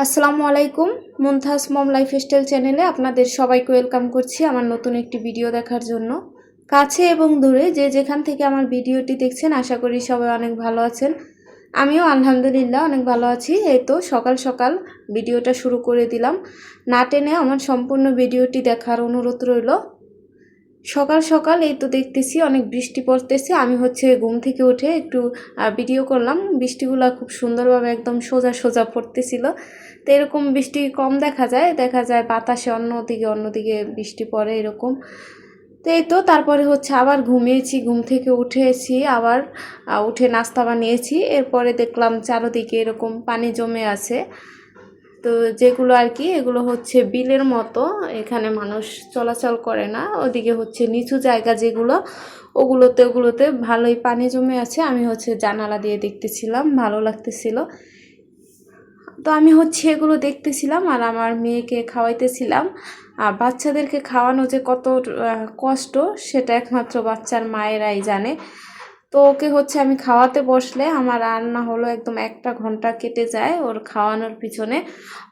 আসসালামু আলাইকুম। মুনতাহাস মম লাইফস্টাইল চ্যানেলে আপনাদের সবাইকে ওয়েলকাম করছি আমার নতুন একটি ভিডিও দেখার জন্য। কাছে এবং দূরে যে যেখান থেকে আমার ভিডিওটি দেখছেন আশা করি সবাই অনেক ভালো আছেন। আমিও আলহামদুলিল্লাহ অনেক ভালো আছি। এই তো সকাল সকাল ভিডিওটা শুরু করে দিলাম। না টেনে আমার সম্পূর্ণ ভিডিওটি দেখার অনুরোধ রইল। সকাল সকাল এই তো দেখতেছি অনেক বৃষ্টি পড়তেছে। আমি ঘুম থেকে উঠে একটু ভিডিও করলাম। বৃষ্টিগুলো খুব সুন্দরভাবে একদম সোজা সোজা পড়তেছিল। তো এরকম বৃষ্টি কম দেখা যায় বাতাসে অন্যদিকে বৃষ্টি পড়ে এরকম। তো এই তো তারপরে আবার ঘুমিয়েছি, ঘুম থেকে উঠেছি আবার উঠে নাস্তা বানিয়েছি। এরপরে দেখলাম চারদিকে এরকম পানি জমে আছে। তো যেগুলো আর কি এগুলো বিলের মতো, এখানে মানুষ চলাচল করে না। ওদিকে নিচু জায়গা যেগুলো ওগুলোতে ভালোই পানি জমে আছে। আমি জানালা দিয়ে দেখতেছিলাম, ভালো লাগতেছিল। তো আমি এগুলো দেখতেছিলাম আর আমার মেয়েকে খাওয়াইতেছিলাম। আর বাচ্চাদেরকে খাওয়ানো যে কত কষ্ট সেটা একমাত্র বাচ্চার মায়েরাই জানে। তো ওকে আমি খাওয়াতে বসলে আমার রান্না হলো একদম 1টা ঘন্টা কেটে যায় ওর খাওয়ানোর পিছনে।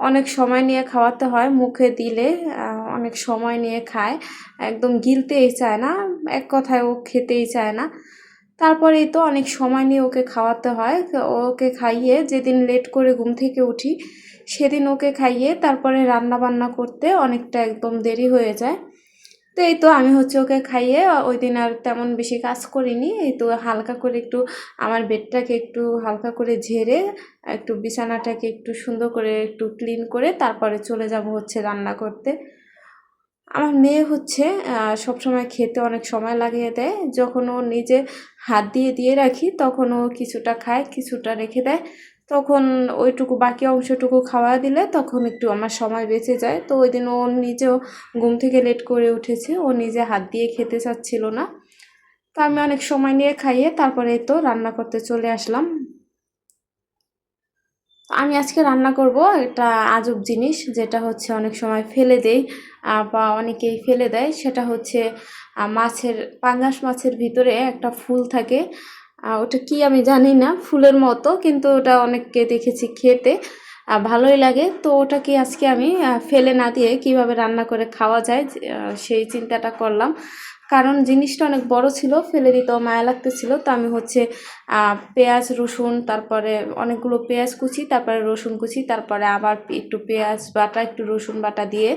অনেক সময় নিয়ে খাওয়াতে হয়, মুখে দিলে অনেক সময় নিয়ে খায়, একদম গিলতেই চায় না, এক কথায় ও খেতেই চায় না। তারপরেই তো অনেক সময় নিয়ে ওকে খাওয়াতে হয়। ওকে খাইয়ে যেদিন লেট করে ঘুম থেকে উঠি সেদিন ওকে খাইয়ে তারপরে রান্না বান্না করতে অনেকটা একদম দেরি হয়ে যায়। তো এই তো আমি ওকে খাইয়ে ওই দিন আর তেমন বেশি কাজ করিনি। এই তো হালকা করে একটু আমার বেডটাকে একটু হালকা করে ঝেড়ে একটু বিছানাটাকে একটু সুন্দর করে একটু ক্লিন করে তারপরে চলে যাব রান্না করতে। আমার মেয়ে সবসময় খেতে অনেক সময় লাগিয়ে দেয়। যখন ও নিজে হাত দিয়ে দিয়ে রাখি তখন ও কিছুটা খায়, কিছুটা রেখে দেয়। তখন ওইটুকু বাকি অংশটুকু খাওয়া দিলে তখন একটু আমার সময় বেঁচে যায়। তো ওই দিন ও নিজেও ঘুম থেকে লেট করে উঠেছে, ও নিজে হাত দিয়ে খেতে চাচ্ছিল না। তো আমি অনেক সময় নিয়ে খাইয়ে তারপরে তো রান্না করতে চলে আসলাম। আমি আজকে রান্না করব একটা আজব জিনিস, যেটা অনেক সময় ফেলে দেই বা অনেকেই ফেলে দেয়। সেটা পাঙ্গাস মাছের ভিতরে একটা ফুল থাকে। ওটা কি আমি জানি না, ফুলের মতো, কিন্তু ওটা অনেককে দেখেছি খেতে ভালোই লাগে। তো ওটাকে আজকে আমি ফেলে না দিয়ে কিভাবে রান্না করে খাওয়া যায় সেই চিন্তাটা করলাম। কারণ জিনিসটা অনেক বড় ছিল, ফেলে দিতেও মায়া লাগতেছিল। তো আমি পেঁয়াজ রসুন, তারপরে অনেকগুলো পেঁয়াজ কুচি, তারপরে রসুন কুচি, তারপরে আবার একটু পেঁয়াজ বাটা একটু রসুন বাটা দিয়ে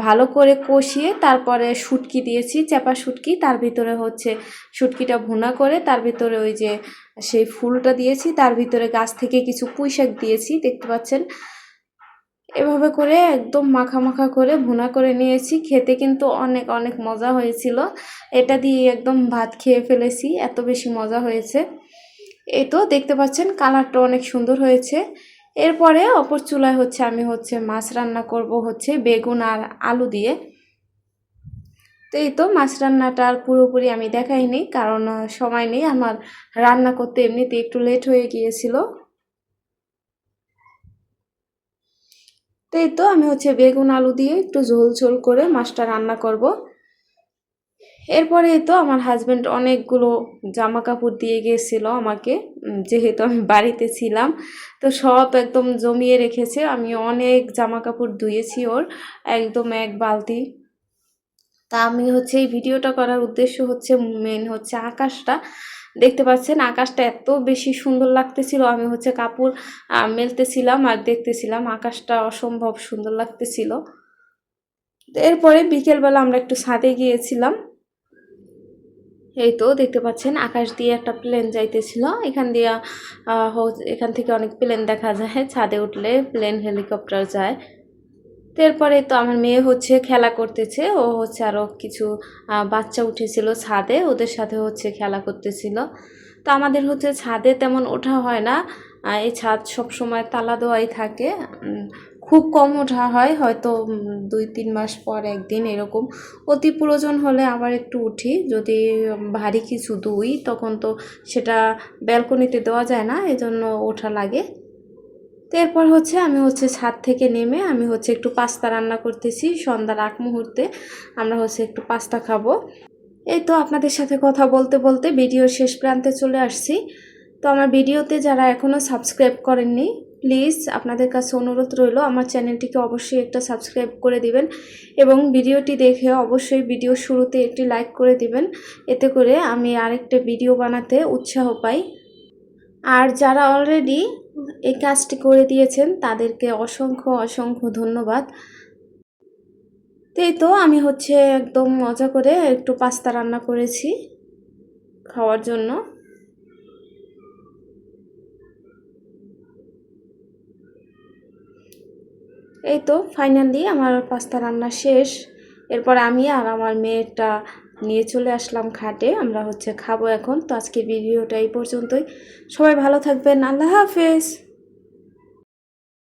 ভালো করে কষিয়ে তারপরে শুটকি দিয়েছি, চাপা শুটকি। তার ভিতরে শুটকিটা ভুনা করে তার ভিতরে ওই যে সেই ফুলটা দিয়েছি, তার ভিতরে গাছ থেকে কিছু পুঁই শাক দিয়েছি, দেখতে পাচ্ছেন। এভাবে করে একদম মাখা মাখা করে ভুনা করে নিয়েছি। খেতে কিন্তু অনেক অনেক মজা হয়েছিল। এটা দিয়ে একদম ভাত খেয়ে ফেলেছি, এত বেশি মজা হয়েছে। এই তো দেখতে পাচ্ছেন কালারটা অনেক সুন্দর হয়েছে। এরপরে অপর চুলায় আমি মাছ রান্না করব বেগুন আর আলু দিয়ে। তো এই তো মাছ রান্নাটা আর পুরোপুরি আমি দেখাইনি, কারণ সময় নেই আমার, রান্না করতে এমনিতে একটু লেট হয়ে গিয়েছিল। তো এই তো আমি বেগুন আলু দিয়ে একটু ঝোল ঝোল করে মাছটা রান্না করব। এরপরে তো আমার হাজব্যান্ড অনেকগুলো জামা কাপড় দিয়ে গিয়েছিল আমাকে, যেহেতু আমি বাড়িতে ছিলাম। তো সব একদম জমিয়ে রেখেছে। আমি অনেক জামা কাপড় ধুয়েছি ওর, একদম 1 বালতি। তা আমি এই ভিডিওটা করার উদ্দেশ্য মেন আকাশটা দেখতে পাচ্ছেন। আকাশটা এত বেশি সুন্দর লাগতেছিল। আমি কাপড় মেলতেছিলাম আর দেখতেছিলাম, আকাশটা অসম্ভব সুন্দর লাগতেছিল। এরপরে বিকেলবেলা আমরা একটু ছাদে গিয়েছিলাম। এই তো দেখতে পাচ্ছেন আকাশ দিয়ে একটা প্লেন যাইতেছিল। এখান থেকে অনেক প্লেন দেখা যায়, ছাদে উঠলে প্লেন হেলিকপ্টার যায়। তো এরপরে তো আমার মেয়ে খেলা করতেছে। ও আরও কিছু বাচ্চা উঠেছিল ছাদে, ওদের সাথে খেলা করতেছিল। তো আমাদের ছাদে তেমন ওঠা হয় না। এই ছাদ সবসময় তালা দেওয়াই থাকে। খুব কম ওঠা হয়, হয়তো 2-3 মাস পর একদিন এরকম। অতি প্রয়োজন হলে আবার একটু উঠি, যদি ভারী কিছু দুই তখন তো সেটা ব্যালকনিতে দেওয়া যায় না, এজন্য ওঠা লাগে। তো এরপর আমি ছাদ থেকে নেমে আমি একটু পাস্তা রান্না করতেছি। সন্ধ্যার আগ মুহূর্তে আমরা একটু পাস্তা খাবো। এই তো আপনাদের সাথে কথা বলতে বলতে ভিডিওর শেষ প্রান্তে চলে আসছি। তো আমার ভিডিওতে যারা এখনও সাবস্ক্রাইব করেননি প্লিজ আপনাদের কাছে অনুরোধ রইল আমার চ্যানেলটিকে অবশ্যই একটা সাবস্ক্রাইব করে দিবেন এবং ভিডিওটি দেখে অবশ্যই ভিডিও শুরুতে একটি লাইক করে দিবেন, এতে করে আমি আরেকটা ভিডিও বানাতে উৎসাহ পাই। আর যারা অলরেডি এই কাজটি করে দিয়েছেন তাদেরকে অসংখ্য অসংখ্য ধন্যবাদ। এই তো আমি একদম মজা করে একটু পাস্তা রান্না করেছি খাওয়ার জন্য। এই তো ফাইনালি আমার পাস্তা রান্না শেষ। এরপর আমি আর আমার মেয়েটা নিয়ে চলে আসলাম খাটে, আমরা খাবো এখন। তো আজকের ভিডিওটা এই পর্যন্তই। সবাই ভালো থাকবেন, আল্লাহ হাফেজ।